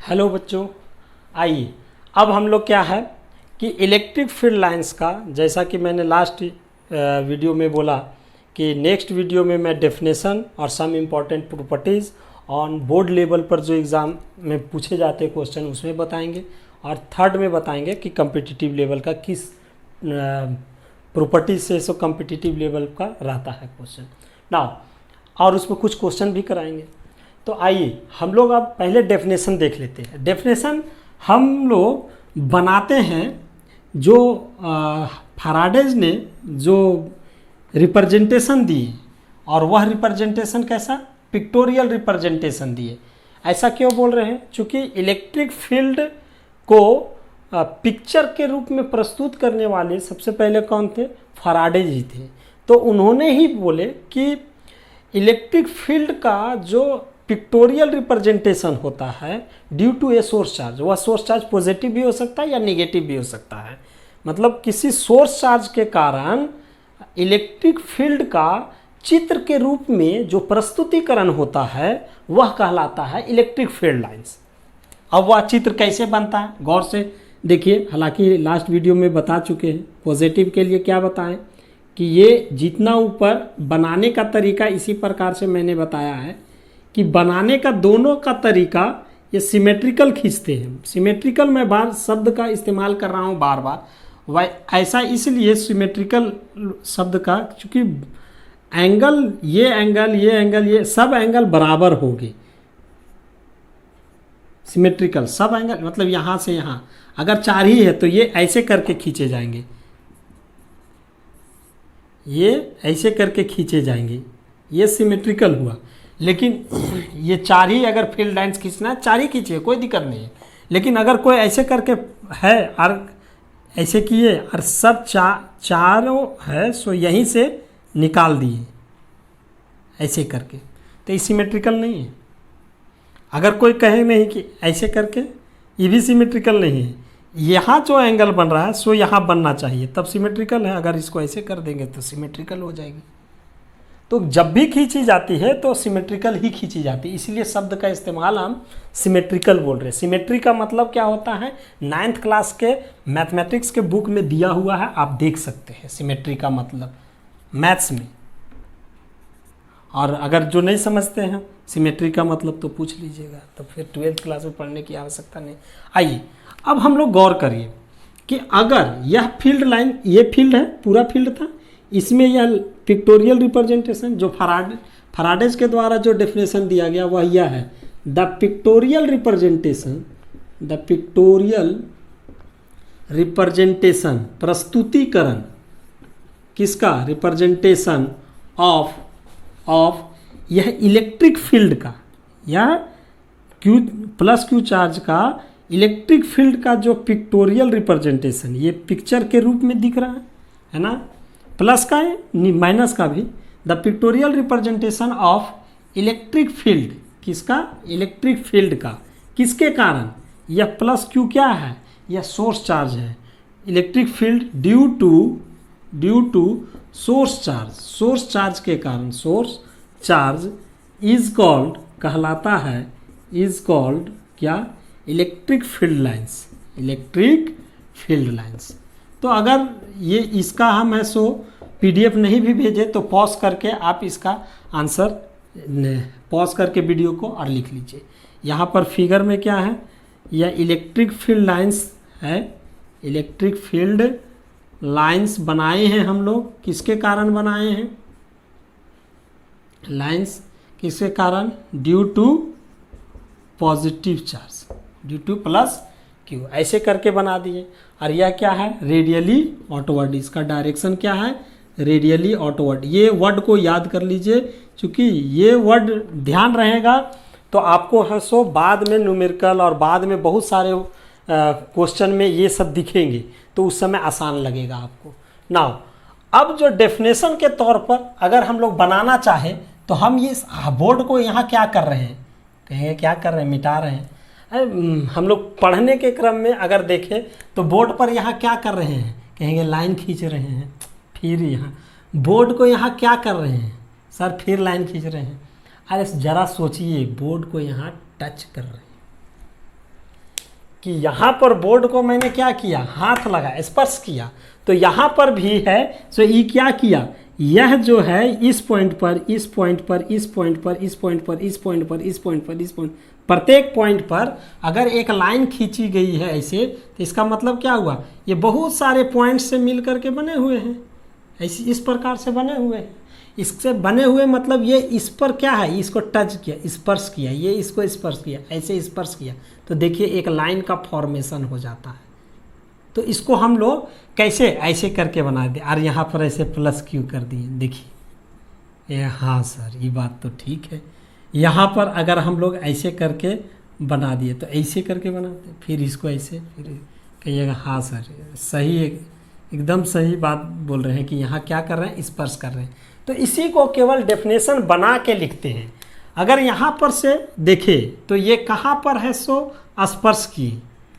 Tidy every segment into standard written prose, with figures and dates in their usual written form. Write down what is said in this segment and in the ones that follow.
Hello बच्चों, आइए अब हम लोग क्या है कि इलेक्ट्रिक फील्ड लाइंस का, जैसा कि मैंने लास्ट वीडियो में बोला कि नेक्स्ट वीडियो में मैं डेफिनेशन और some important properties on board level पर जो एग्ज़ाम में पूछे जाते क्वेश्चन उसमें बताएंगे, और थर्ड में बताएंगे कि कम्पिटिटिव लेवल का किस प्रॉपर्टीज से सो कम्पिटिटिव लेवल का रहता है क्वेश्चन ना, और उसमें कुछ क्वेश्चन भी कराएंगे। तो आइए हम लोग अब पहले डेफिनेशन देख लेते हैं। डेफिनेशन हम लोग बनाते हैं जो फैराडेज ने जो रिप्रेजेंटेशन दिए, और वह रिप्रेजेंटेशन कैसा, पिक्टोरियल रिप्रेजेंटेशन दिए। ऐसा क्यों बोल रहे हैं? चूँकि इलेक्ट्रिक फील्ड को पिक्चर के रूप में प्रस्तुत करने वाले सबसे पहले कौन थे? फैराडे जी थे। तो उन्होंने ही बोले कि इलेक्ट्रिक फील्ड का जो पिक्टोरियल रिप्रेजेंटेशन होता है due to a source charge, वह सोर्स चार्ज पॉजिटिव भी हो सकता है या निगेटिव भी हो सकता है। मतलब किसी सोर्स चार्ज के कारण इलेक्ट्रिक फील्ड का चित्र के रूप में जो प्रस्तुतिकरण होता है वह कहलाता है इलेक्ट्रिक फील्ड लाइंस। अब वह चित्र कैसे बनता है गौर से देखिए, हालांकि लास्ट वीडियो में बता चुके हैं। पॉजिटिव के लिए क्या बताएं कि ये जितना ऊपर बनाने का तरीका इसी प्रकार से मैंने बताया है कि बनाने का दोनों का तरीका ये सिमेट्रिकल खींचते हैं। सिमेट्रिकल मैं बार शब्द का इस्तेमाल कर रहा हूँ बार बार, वह ऐसा इसलिए सिमेट्रिकल शब्द का, क्योंकि एंगल ये सब एंगल बराबर होंगे। सिमेट्रिकल सब एंगल मतलब यहाँ से यहाँ अगर 4 ही है तो ये ऐसे करके खींचे जाएंगे, ये ऐसे करके खींचे जाएंगे, ये सिमेट्रिकल हुआ। लेकिन ये 4 ही अगर फील्ड लाइंस खींचना है 4 ही खींचिए, कोई दिक्कत नहीं है। लेकिन अगर कोई ऐसे करके है और ऐसे किए और सब चारों है सो यहीं से निकाल दिए ऐसे करके, तो ये सिमेट्रिकल नहीं है। अगर कोई कहे नहीं कि ऐसे करके, ये भी सिमेट्रिकल नहीं है। यहाँ जो एंगल बन रहा है सो यहाँ बनना चाहिए, तब सिमेट्रिकल है। अगर इसको ऐसे कर देंगे तो सिमेट्रिकल हो जाएगी। तो जब भी खींची जाती है तो सिमेट्रिकल ही खींची जाती है, इसलिए शब्द का इस्तेमाल हम सिमेट्रिकल बोल रहे हैं। सिमेट्री का मतलब क्या होता है? 9th क्लास के मैथमेटिक्स के बुक में दिया हुआ है, आप देख सकते हैं सिमेट्री का मतलब मैथ्स में। और अगर जो नहीं समझते हैं सिमेट्री का मतलब तो पूछ लीजिएगा, तो फिर 12th क्लास में पढ़ने की आवश्यकता नहीं। आइए अब हम लोग गौर करिए कि अगर यह फील्ड लाइन, ये फील्ड है, पूरा फील्ड था, इसमें यह पिक्टोरियल रिप्रेजेंटेशन जो फैराडेज के द्वारा जो डेफिनेशन दिया गया वह यह है, द पिक्टोरियल रिप्रेजेंटेशन प्रस्तुतिकरण किसका? रिप्रेजेंटेशन ऑफ यह इलेक्ट्रिक फील्ड का, यह Q चार्ज का इलेक्ट्रिक फील्ड का जो पिक्टोरियल रिप्रेजेंटेशन, ये पिक्चर के रूप में दिख रहा है ना, प्लस का है माइनस का भी। The pictorial representation of electric field, किसका? इलेक्ट्रिक फील्ड का। किसके कारण? यह प्लस क्यू क्या है? यह सोर्स चार्ज है। Electric field due to source charge के कारण, सोर्स चार्ज इज कॉल्ड कहलाता है, इज कॉल्ड क्या? Electric field lines. तो अगर ये इसका हम है सो PDF नहीं भी भेजे तो पॉज करके आप इसका आंसर पॉज करके वीडियो को और लिख लीजिए। यहाँ पर फिगर में क्या है? यह इलेक्ट्रिक फील्ड लाइंस है। इलेक्ट्रिक फील्ड लाइंस बनाए हैं हम लोग, किसके कारण बनाए हैं? लाइंस किसके कारण? Due to positive charge, due to plus Q, ऐसे करके बना दिए। और यह क्या है? रेडियली आउटवर्ड, इसका डायरेक्शन क्या है? Radially outward. ये वर्ड को याद कर लीजिए, क्योंकि ये वर्ड ध्यान रहेगा तो आपको है सो बाद में न्यूमेरिकल और बाद में बहुत सारे क्वेश्चन में ये सब दिखेंगे, तो उस समय आसान लगेगा आपको। नाउ अब जो डेफिनेशन के तौर पर अगर हम लोग बनाना चाहें तो हम ये बोर्ड को यहाँ क्या कर रहे हैं? कहेंगे क्या कर रहे हैं? मिटा रहे हैं। हम लोग पढ़ने के क्रम में अगर देखें तो बोर्ड पर यहाँ क्या कर रहे हैं? कहेंगे लाइन खींच रहे हैं। फिर यहाँ बोर्ड को यहाँ क्या कर रहे हैं? सर फिर लाइन खींच रहे हैं। अरे ज़रा सोचिए, बोर्ड को यहाँ टच कर रहे हैं, कि यहाँ पर बोर्ड को मैंने क्या किया, हाथ लगा, स्पर्श किया, तो यहाँ पर भी है। सो ये क्या किया, यह जो है इस पॉइंट पर, इस पॉइंट पर, इस पॉइंट पर, इस पॉइंट पर, इस पॉइंट पर, इस पॉइंट पर, इस पॉइंट, प्रत्येक पॉइंट पर अगर एक लाइन खींची गई है ऐसे, तो इसका मतलब क्या हुआ, ये बहुत सारे पॉइंट से मिल करके बने हुए हैं, ऐसे इस प्रकार से बने हुए हैं। इससे बने हुए मतलब ये इस पर क्या है, इसको टच किया, स्पर्श किया, ये इसको स्पर्श किया, ऐसे स्पर्श किया, तो देखिए एक लाइन का फॉर्मेशन हो जाता है। तो इसको हम लोग कैसे ऐसे करके बना दिए, और यहाँ पर ऐसे प्लस क्यों कर दिए, देखिए। हाँ सर ये बात तो ठीक है, यहाँ पर अगर हम लोग ऐसे करके बना दिए तो ऐसे करके बनाते, फिर इसको ऐसे, फिर कहिएगा हाँ सर सही, एकदम सही बात बोल रहे हैं कि यहाँ क्या कर रहे हैं, स्पर्श कर रहे हैं। तो इसी को केवल डेफिनेशन बना के लिखते हैं। अगर यहाँ पर से देखें तो ये कहाँ पर है, सो स्पर्श किए,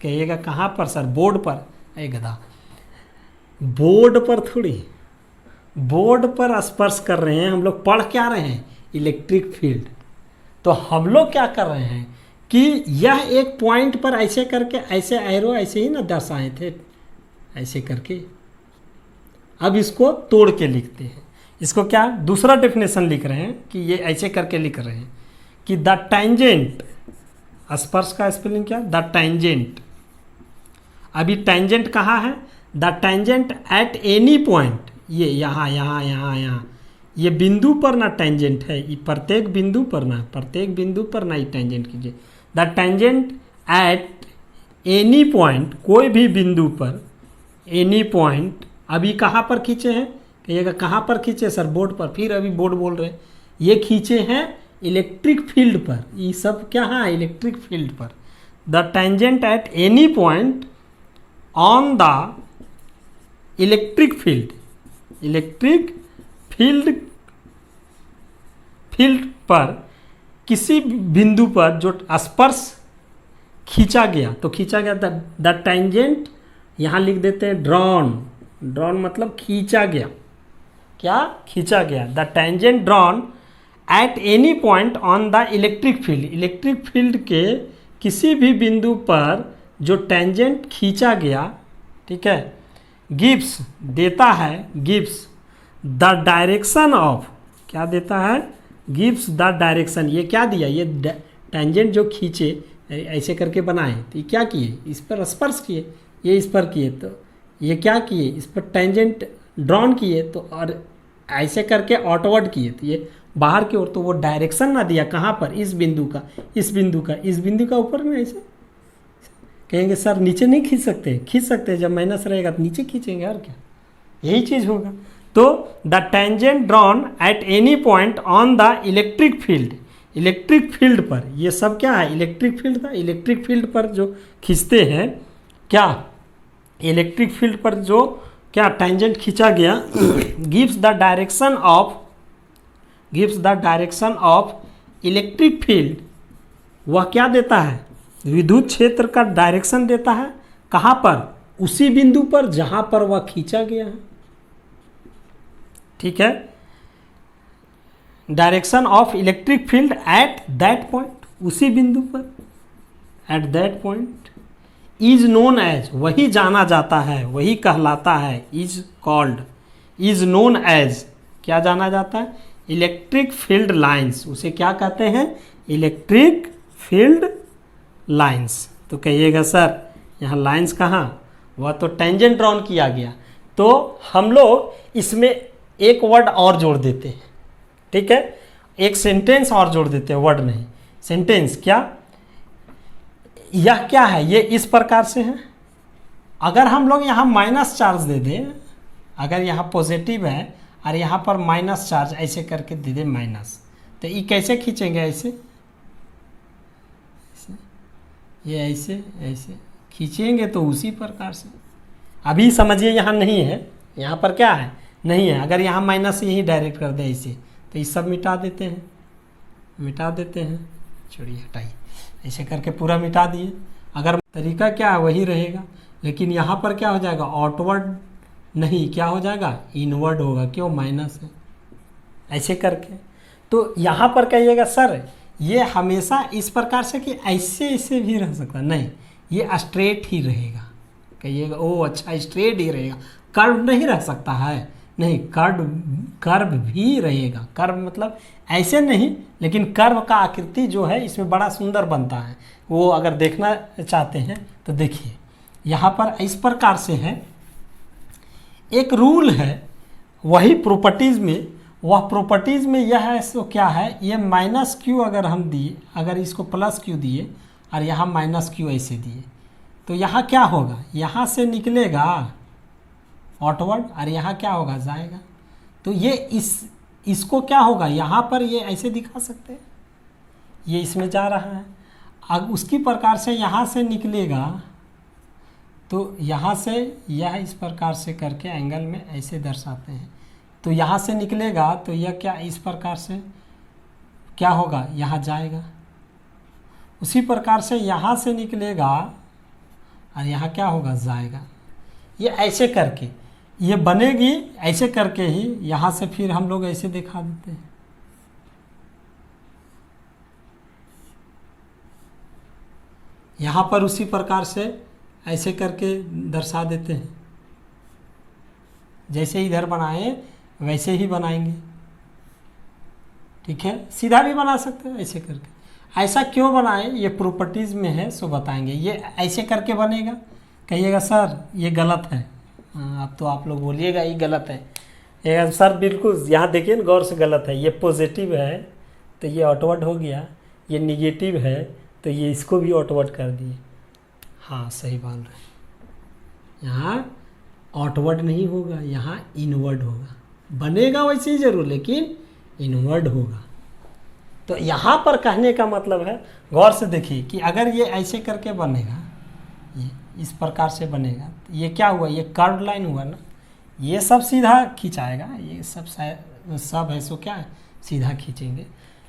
कहिएगा कहाँ पर सर, बोर्ड पर। ए गधा, बोर्ड पर थोड़ी, बोर्ड पर स्पर्श कर रहे हैं हम लोग, पढ़ क्या रहे हैं, इलेक्ट्रिक फील्ड। तो हम लोग क्या कर रहे हैं कि यह एक पॉइंट पर ऐसे करके, ऐसे एरो ऐसे ही ना दर्शाए थे, ऐसे करके। अब इसको तोड़ के लिखते हैं, इसको क्या दूसरा डेफिनेशन लिख रहे हैं कि ये ऐसे करके लिख रहे हैं कि द टेंजेंट, स्पर्श का स्पेलिंग क्या, द टेंजेंट। अभी टेंजेंट कहाँ है, the tangent at any point, ये यहाँ यहाँ यहाँ यहाँ, ये बिंदु पर ना टेंजेंट है, ये प्रत्येक बिंदु पर ना, प्रत्येक बिंदु पर ना ये टेंजेंट कीजिए। The tangent at any point, कोई भी बिंदु पर, एनी पॉइंट। अभी कहाँ पर खींचे हैं, कहिएगा कहाँ पर खींचे सर, बोर्ड पर, फिर अभी बोर्ड बोल रहे हैं, ये खींचे हैं इलेक्ट्रिक फील्ड पर, ये सब क्या है, इलेक्ट्रिक फील्ड पर। The tangent at any point on the electric field, electric field पर किसी बिंदु पर जो स्पर्श खींचा गया, तो खींचा गया द टेंजेंट, यहाँ लिख देते हैं ड्रॉन, ड्रॉन मतलब खींचा गया, क्या खींचा गया, the tangent drawn at any point on the electric field, electric field के किसी भी बिंदु पर जो टेंजेंट खींचा गया, ठीक है, गिव्स देता है, गिव्स द डायरेक्शन ऑफ, क्या देता है, गिव्स द डायरेक्शन, ये क्या दिया, ये टेंजेंट जो खींचे ऐसे करके बनाए, तो ये क्या किए, इस पर स्पर्श किए, ये इस पर किए, तो ये क्या किए, इस पर टेंजेंट ड्रॉन किए, तो और ऐसे करके आउटवर्ड किए, तो ये बाहर की ओर, तो वो डायरेक्शन ना दिया कहाँ पर, इस बिंदु का, इस बिंदु का, इस बिंदु का ऊपर में ऐसे। कहेंगे सर नीचे नहीं खींच सकते, खींच सकते हैं, जब माइनस रहेगा तो नीचे खींचेंगे, और क्या, यही चीज़ होगा। तो the tangent drawn at any point on the electric field, electric field पर, ये सब क्या है, इलेक्ट्रिक फील्ड था, इलेक्ट्रिक फील्ड पर जो खींचते हैं, क्या इलेक्ट्रिक फील्ड पर जो क्या टेंजेंट खींचा गया, gives the direction of, gives the direction of electric field, वह क्या देता है, विद्युत क्षेत्र का डायरेक्शन देता है, कहाँ पर, उसी बिंदु पर जहाँ पर वह खींचा गया है, ठीक है, direction of electric field at that point, उसी बिंदु पर, at that point, is known as, वही जाना जाता है, वही कहलाता है, is called, is known as, क्या जाना जाता है, इलेक्ट्रिक फील्ड लाइंस, उसे क्या कहते हैं, इलेक्ट्रिक फील्ड लाइंस। तो कहिएगा सर यहाँ लाइंस कहाँ, वह तो टेंजेंट ड्रॉन किया गया, तो हम लोग इसमें एक वर्ड और जोड़ देते हैं, ठीक है, एक सेंटेंस और जोड़ देते हैं, वर्ड नहीं, सेंटेंस। क्या, यह क्या है, ये इस प्रकार से है, अगर हम लोग यहाँ माइनस चार्ज दे दें, अगर यहाँ पॉजिटिव है और यहाँ पर माइनस चार्ज ऐसे करके दे दें माइनस, तो ये कैसे खींचेंगे, ऐसे, ये ऐसे ऐसे खींचेंगे, तो उसी प्रकार से। अभी समझिए यहाँ नहीं है, यहाँ पर क्या है, नहीं है, अगर यहाँ माइनस यही डायरेक्ट कर दे ऐसे, तो ये सब मिटा देते हैं, मिटा देते हैं, छोड़िए हटाइए, ऐसे करके पूरा मिटा दिए। अगर तरीका क्या है वही रहेगा, लेकिन यहाँ पर क्या हो जाएगा, आउटवर्ड नहीं, क्या हो जाएगा, इनवर्ड होगा, क्यों, माइनस है, ऐसे करके। तो यहाँ पर कहिएगा सर ये हमेशा इस प्रकार से कि ऐसे ऐसे भी रह सकता, नहीं, ये स्ट्रेट ही रहेगा। कहिएगा ओ अच्छा स्ट्रेट ही रहेगा, कर्व नहीं रह सकता है, नहीं, कर्व भी रहेगा। कर्व मतलब ऐसे नहीं, लेकिन कर्व का आकृति जो है इसमें बड़ा सुंदर बनता है। वो अगर देखना चाहते हैं तो देखिए, यहाँ पर इस प्रकार से है, एक रूल है वही प्रॉपर्टीज़ में, वह प्रॉपर्टीज़ में यह है, सो क्या है, ये माइनस क्यू अगर हम दिए, अगर इसको प्लस क्यू दिए और यहाँ माइनस क्यू ऐसे दिए, तो यहाँ क्या होगा, यहाँ से निकलेगा आउटवर्ड और यहाँ क्या होगा, जाएगा। तो ये इसको क्या होगा, यहाँ पर ये ऐसे दिखा सकते हैं, ये इसमें जा रहा है। अब उसकी प्रकार से यहाँ से निकलेगा, तो यहाँ से यह इस प्रकार से करके एंगल में ऐसे दर्शाते हैं, तो यहाँ से निकलेगा तो यह क्या इस प्रकार से क्या होगा, यहाँ जाएगा। उसी प्रकार से यहाँ से निकलेगा और यहाँ क्या होगा, जाएगा। ये ऐसे करके ये बनेगी, ऐसे करके ही यहाँ से फिर हम लोग ऐसे दिखा देते हैं। यहाँ पर उसी प्रकार से ऐसे करके दर्शा देते हैं, जैसे इधर बनाए वैसे ही बनाएंगे। ठीक है, सीधा भी बना सकते हैं ऐसे करके। ऐसा क्यों बनाए, ये प्रॉपर्टीज़ में है, सो बताएंगे। ये ऐसे करके बनेगा, कहिएगा सर ये गलत है, अब तो आप लोग बोलिएगा ये गलत है। ये सर बिल्कुल यहाँ देखिए ना, गौर से गलत है। ये पॉजिटिव है तो ये आउटवर्ड हो गया, ये निगेटिव है तो ये इसको भी आउटवर्ड कर दिए। हाँ सही बोल रहे हैं, यहाँ आउटवर्ड नहीं होगा, यहाँ इनवर्ड होगा। बनेगा वैसे ही जरूर, लेकिन इनवर्ड होगा। तो यहाँ पर कहने का मतलब है, गौर से देखिए कि अगर ये ऐसे करके बनेगा, ये इस प्रकार से बनेगा, तो ये क्या हुआ, ये कर्व लाइन हुआ ना, ये सब सीधा खींचाएगा, ये सब है सो क्या है, सीधा खींचेंगे।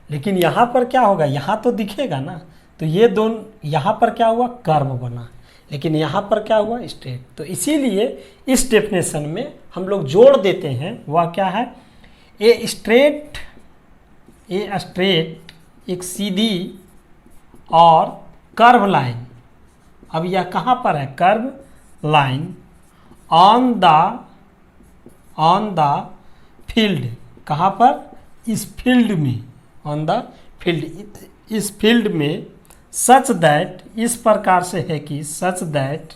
लेकिन यहाँ पर क्या होगा, यहाँ तो दिखेगा ना, तो ये दोनों, यहाँ पर क्या हुआ, कर्व बना, लेकिन यहाँ पर क्या हुआ, स्ट्रेट। तो इसीलिए इस डेफिनेशन में हम लोग जोड़ देते हैं, वह क्या है, ए स्ट्रेट एक सीधी और कर्व लाइन। अब यह कहाँ पर है, curve line on the field. कहाँ पर, इस फील्ड में, ऑन द फील्ड, इस फील्ड में, सच दैट, इस प्रकार से है कि such that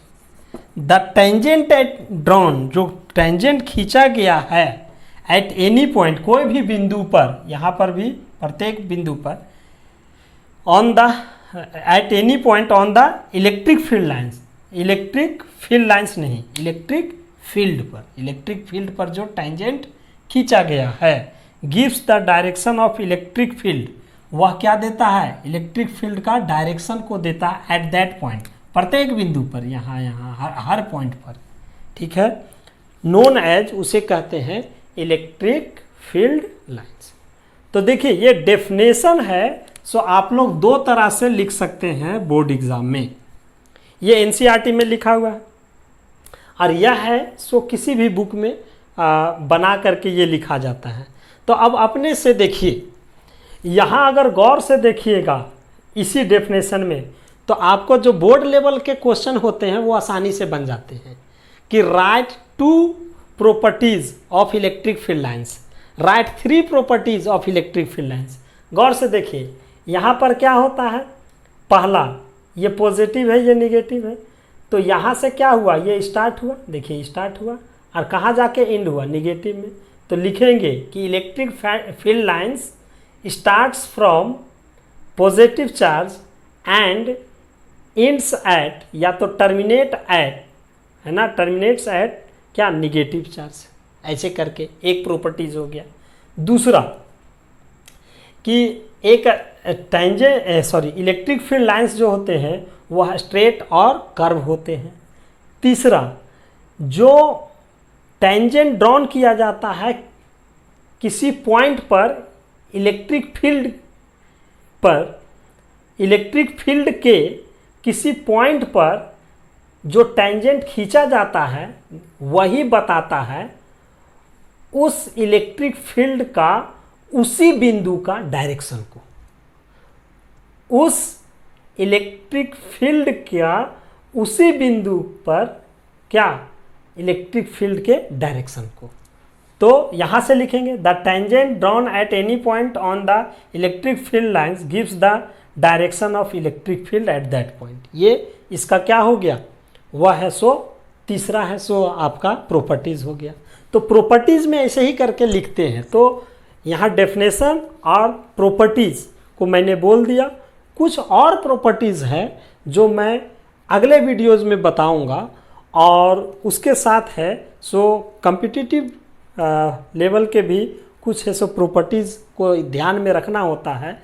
the tangent at drawn, जो टेंजेंट खींचा गया है, एट एनी पॉइंट, कोई भी बिंदु पर, यहाँ पर भी प्रत्येक बिंदु पर, on the at any point on the electric field lines, electric field lines नहीं, इलेक्ट्रिक फील्ड पर जो टेंजेंट खींचा गया है, gives the direction of electric field, वह क्या देता है, इलेक्ट्रिक फील्ड का डायरेक्शन को देता है एट दैट पॉइंट, प्रत्येक बिंदु पर, यहाँ हर पॉइंट पर। ठीक है, नोन एज, उसे कहते हैं इलेक्ट्रिक फील्ड लाइन्स। तो देखिए ये डेफिनेशन है, सो आप लोग दो तरह से लिख सकते हैं बोर्ड एग्जाम में। ये एनसीईआरटी में लिखा हुआ है और यह है सो किसी भी बुक में बना करके ये लिखा जाता है। तो अब अपने से देखिए, यहाँ अगर गौर से देखिएगा इसी डेफिनेशन में, तो आपको जो बोर्ड लेवल के क्वेश्चन होते हैं वो आसानी से बन जाते हैं कि write 2 properties of electric field lines, write 3 properties of electric field lines. गौर से देखिए यहाँ पर क्या होता है, पहला ये पॉजिटिव है, ये निगेटिव है, तो यहाँ से क्या हुआ, ये स्टार्ट हुआ, देखिए स्टार्ट हुआ और कहाँ जाके एंड हुआ, निगेटिव में। तो लिखेंगे कि electric field lines starts from positive charge and ends at, या तो टर्मिनेट एट, है ना, टर्मिनेट्स एट क्या, निगेटिव चार्ज। ऐसे करके एक प्रॉपर्टीज हो गया। दूसरा कि एक इलेक्ट्रिक फील्ड लाइंस जो होते हैं वह स्ट्रेट और कर्व होते हैं। तीसरा, जो टेंजेंट ड्रॉन किया जाता है किसी पॉइंट पर, इलेक्ट्रिक फील्ड के किसी पॉइंट पर जो टेंजेंट खींचा जाता है वही बताता है उस इलेक्ट्रिक फील्ड का, उसी बिंदु का डायरेक्शन को, उस इलेक्ट्रिक फील्ड का उसी बिंदु पर क्या, इलेक्ट्रिक फील्ड के डायरेक्शन को। तो यहाँ से लिखेंगे the tangent drawn at any point on the electric field lines gives the direction of electric field at that point. ये इसका क्या हो गया, वह है सो तीसरा है सो आपका प्रॉपर्टीज़ हो गया। तो प्रॉपर्टीज़ में ऐसे ही करके लिखते हैं। तो यहाँ डेफिनेशन और प्रॉपर्टीज़ को मैंने बोल दिया। कुछ और प्रॉपर्टीज़ है जो मैं अगले वीडियोज़ में बताऊंगा, और उसके साथ है सो कॉम्पिटिटिव लेवल के भी कुछ है सो प्रॉपर्टीज़ को ध्यान में रखना होता है।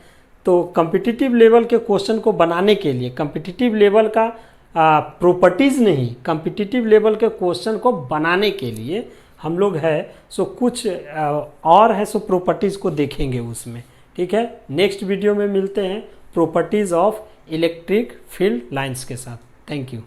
तो कॉम्पिटिटिव लेवल के क्वेश्चन को बनाने के लिए, कॉम्पिटिटिव लेवल का प्रॉपर्टीज़ नहीं, कॉम्पिटिटिव लेवल के क्वेश्चन को बनाने के लिए हम लोग है सो कुछ और है सो प्रॉपर्टीज़ को देखेंगे उसमें। ठीक है, नेक्स्ट वीडियो में मिलते हैं properties of electric field lines के साथ। Thank you.